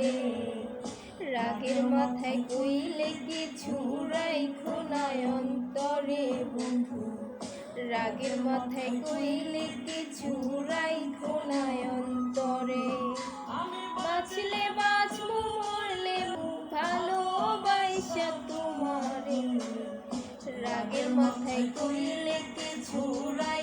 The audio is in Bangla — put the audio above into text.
রে। রাগের মাথায় কইলে কিছু রাইখো না অন্তরে বন্ধু, রাগের মাথায় কইলে কিছু রাইখো না অন্তরে। বাঁচলে বাঁচবো মরলে ভালোবাসা তোমারে, রাগের মাথায় কইলে কিছু রাই